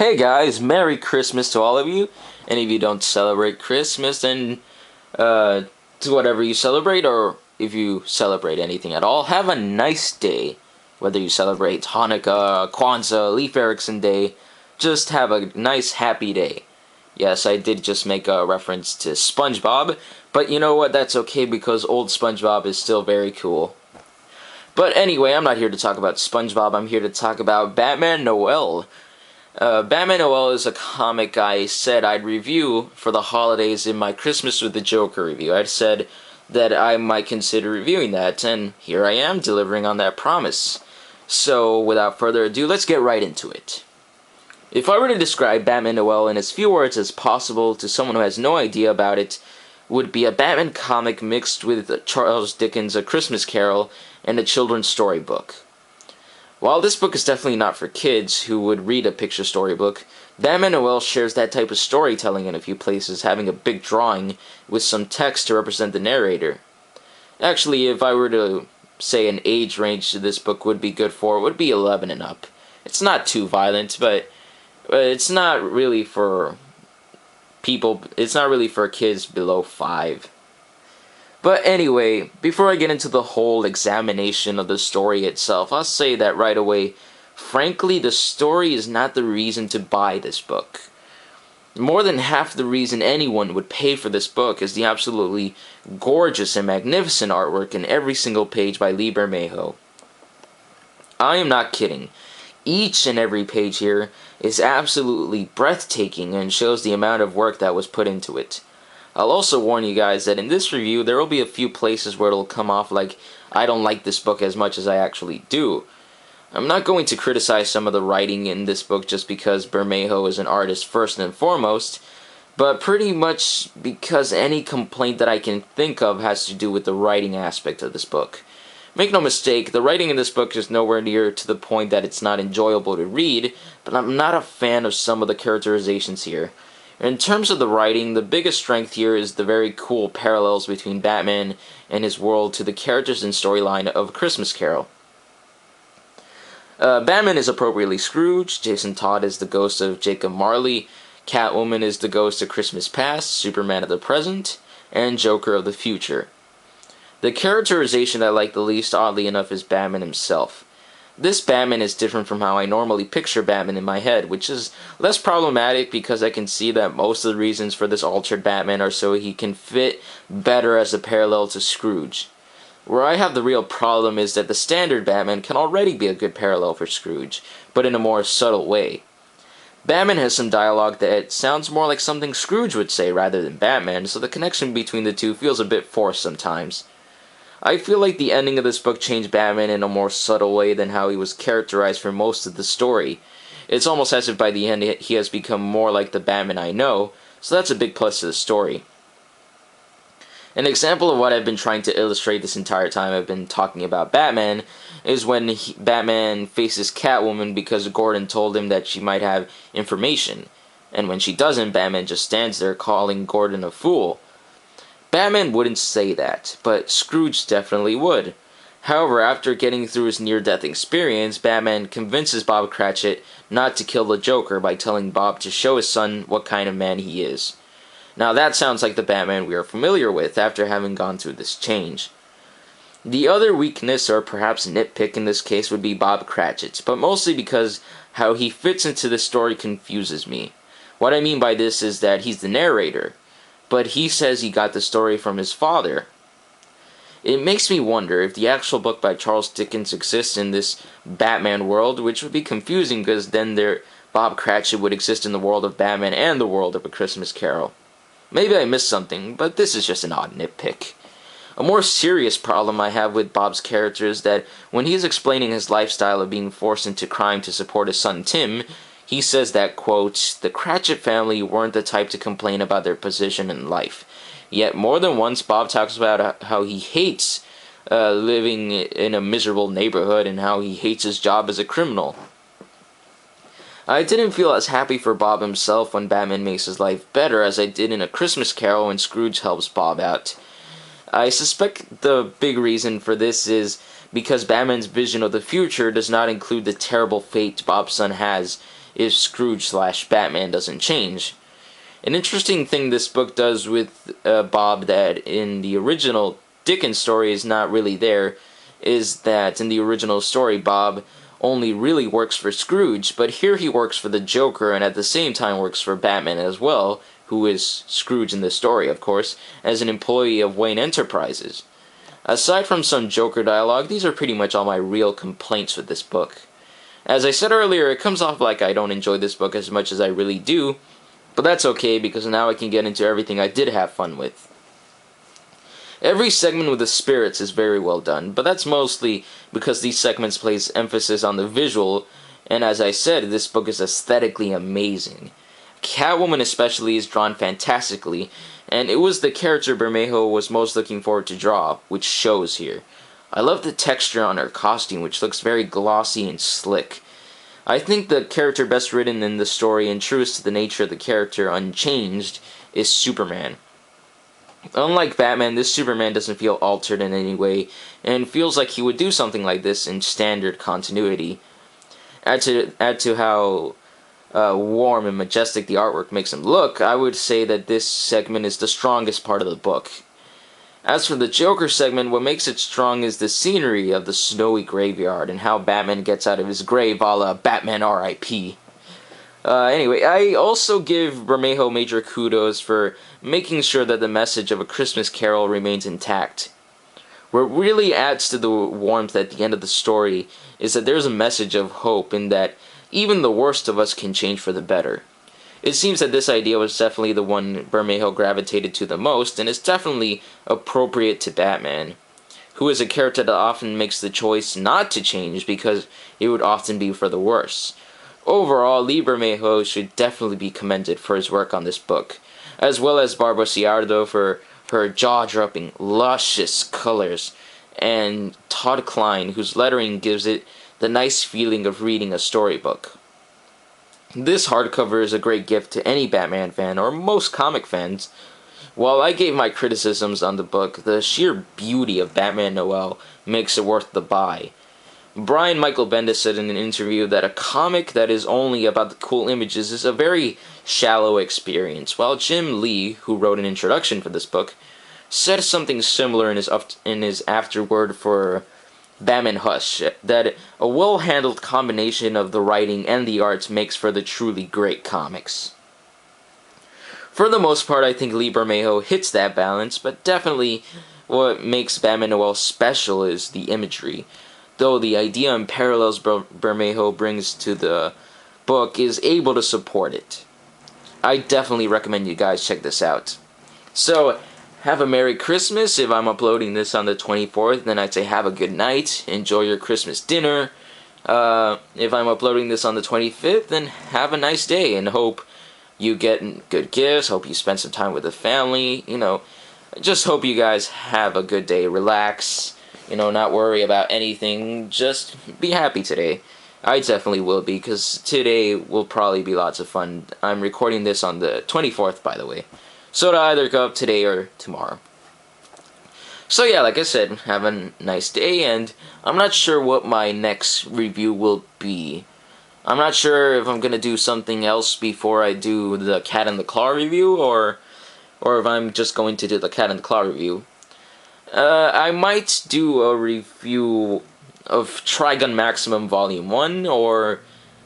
Hey guys, Merry Christmas to all of you. And if you don't celebrate Christmas, then to whatever you celebrate, or if you celebrate anything at all, have a nice day. Whether you celebrate Hanukkah, Kwanzaa, Leif Erikson Day, just have a nice, happy day. Yes, I did just make a reference to SpongeBob, but you know what? That's okay because old SpongeBob is still very cool. But anyway, I'm not here to talk about SpongeBob. I'm here to talk about Batman Noël. Batman Noël is a comic I said I'd review for the holidays in my Christmas with the Joker review. I said that I might consider reviewing that, and here I am delivering on that promise. So, without further ado, let's get right into it. If I were to describe Batman Noël in as few words as possible to someone who has no idea about it, would be a Batman comic mixed with Charles Dickens' A Christmas Carol and a children's storybook. While this book is definitely not for kids who would read a picture storybook, Batman Noël shares that type of storytelling in a few places, having a big drawing with some text to represent the narrator. Actually, if I were to say an age range this book would be good for, it would be 11 and up. It's not too violent, but it's not really for it's not really for kids below 5. But anyway, before I get into the whole examination of the story itself, I'll say that right away, frankly, the story is not the reason to buy this book. More than half the reason anyone would pay for this book is the absolutely gorgeous and magnificent artwork in every single page by Lee Bermejo. I am not kidding. Each and every page here is absolutely breathtaking and shows the amount of work that was put into it. I'll also warn you guys that in this review, there will be a few places where it'll come off like I don't like this book as much as I actually do. I'm not going to criticize some of the writing in this book just because Bermejo is an artist first and foremost, but pretty much because any complaint that I can think of has to do with the writing aspect of this book. Make no mistake, the writing in this book is nowhere near to the point that it's not enjoyable to read, but I'm not a fan of some of the characterizations here. In terms of the writing, the biggest strength here is the very cool parallels between Batman and his world to the characters and storyline of A Christmas Carol. Batman is appropriately Scrooge, Jason Todd is the ghost of Jacob Marley, Catwoman is the ghost of Christmas Past, Superman of the present, and Joker of the future. The characterization I like the least, oddly enough, is Batman himself. This Batman is different from how I normally picture Batman in my head, which is less problematic because I can see that most of the reasons for this altered Batman are so he can fit better as a parallel to Scrooge. Where I have the real problem is that the standard Batman can already be a good parallel for Scrooge, but in a more subtle way. Batman has some dialogue that sounds more like something Scrooge would say rather than Batman, so the connection between the two feels a bit forced sometimes. I feel like the ending of this book changed Batman in a more subtle way than how he was characterized for most of the story. It's almost as if by the end he has become more like the Batman I know, so that's a big plus to the story. An example of what I've been trying to illustrate this entire time I've been talking about Batman is when Batman faces Catwoman because Gordon told him that she might have information, and when she doesn't, Batman just stands there calling Gordon a fool. Batman wouldn't say that, but Scrooge definitely would. However, after getting through his near-death experience, Batman convinces Bob Cratchit not to kill the Joker by telling Bob to show his son what kind of man he is. Now that sounds like the Batman we are familiar with after having gone through this change. The other weakness, or perhaps nitpick in this case, would be Bob Cratchit's, but mostly because how he fits into this story confuses me. What I mean by this is that he's the narrator, but he says he got the story from his father. It makes me wonder if the actual book by Charles Dickens exists in this Batman world, which would be confusing because then Bob Cratchit would exist in the world of Batman and the world of A Christmas Carol. Maybe I missed something, but this is just an odd nitpick. A more serious problem I have with Bob's character is that when he's explaining his lifestyle of being forced into crime to support his son Tim, he says that, quote, the Cratchit family weren't the type to complain about their position in life. Yet more than once, Bob talks about how he hates living in a miserable neighborhood and how he hates his job as a criminal. I didn't feel as happy for Bob himself when Batman makes his life better as I did in A Christmas Carol when Scrooge helps Bob out. I suspect the big reason for this is because Batman's vision of the future does not include the terrible fate Bob's son has if Scrooge slash Batman doesn't change. An interesting thing this book does with Bob that in the original Dickens story is not really there is that in the original story Bob only really works for Scrooge, but here he works for the Joker and at the same time works for Batman as well, who is Scrooge in the story, of course, as an employee of Wayne Enterprises. Aside from some Joker dialogue, these are pretty much all my real complaints with this book. As I said earlier, it comes off like I don't enjoy this book as much as I really do, but that's okay because now I can get into everything I did have fun with. Every segment with the spirits is very well done, but that's mostly because these segments place emphasis on the visual, and as I said, this book is aesthetically amazing. Catwoman especially is drawn fantastically, and it was the character Bermejo was most looking forward to draw, which shows here. I love the texture on her costume, which looks very glossy and slick. I think the character best written in the story and truest to the nature of the character unchanged is Superman. Unlike Batman, this Superman doesn't feel altered in any way, and feels like he would do something like this in standard continuity. Add to how warm and majestic the artwork makes him look, I would say that this segment is the strongest part of the book. As for the Joker segment, what makes it strong is the scenery of the snowy graveyard and how Batman gets out of his grave a la Batman R.I.P. Anyway, I also give Bermejo major kudos for making sure that the message of A Christmas Carol remains intact. What really adds to the warmth at the end of the story is that there's a message of hope in that even the worst of us can change for the better. It seems that this idea was definitely the one Bermejo gravitated to the most, and it's definitely appropriate to Batman, who is a character that often makes the choice not to change because it would often be for the worse. Overall, Lee Bermejo should definitely be commended for his work on this book, as well as Barbara Ciardo for her jaw-dropping, luscious colors, and Todd Klein, whose lettering gives it the nice feeling of reading a storybook. This hardcover is a great gift to any Batman fan, or most comic fans. While I gave my criticisms on the book, the sheer beauty of Batman Noël makes it worth the buy. Brian Michael Bendis said in an interview that a comic that is only about the cool images is a very shallow experience, while Jim Lee, who wrote an introduction for this book, said something similar in his afterword for Batman Hush, that a well-handled combination of the writing and the art makes for the truly great comics. For the most part, I think Lee Bermejo hits that balance, but definitely what makes Batman Noël special is the imagery, though the idea and parallels Bermejo brings to the book is able to support it. I definitely recommend you guys check this out. So, have a Merry Christmas. If I'm uploading this on the 24th, then I'd say have a good night. Enjoy your Christmas dinner. If I'm uploading this on the 25th, then have a nice day and hope you get good gifts. Hope you spend some time with the family. Just hope you guys have a good day. Relax. Not worry about anything. Just be happy today. I definitely will be, because today will probably be lots of fun. I'm recording this on the 24th, by the way. So it'll either go up today or tomorrow. So yeah, like I said, have a nice day, and I'm not sure what my next review will be. I'm not sure if I'm going to do something else before I do the Cat and the Claw review, or if I'm just going to do the Cat and the Claw review. I might do a review of Trigun Maximum Volume 1, or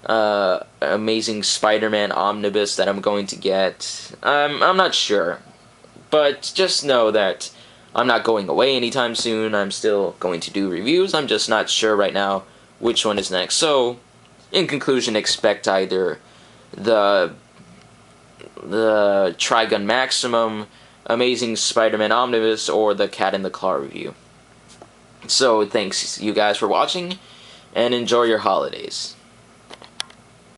Amazing Spider-Man Omnibus that I'm going to get. I'm not sure, but just know that I'm not going away anytime soon. I'm still going to do reviews. I'm just not sure right now which one is next. So, in conclusion, expect either the Trigun Maximum, Amazing Spider-Man Omnibus, or the Cat and the Claw review. So, thanks you guys for watching, and enjoy your holidays.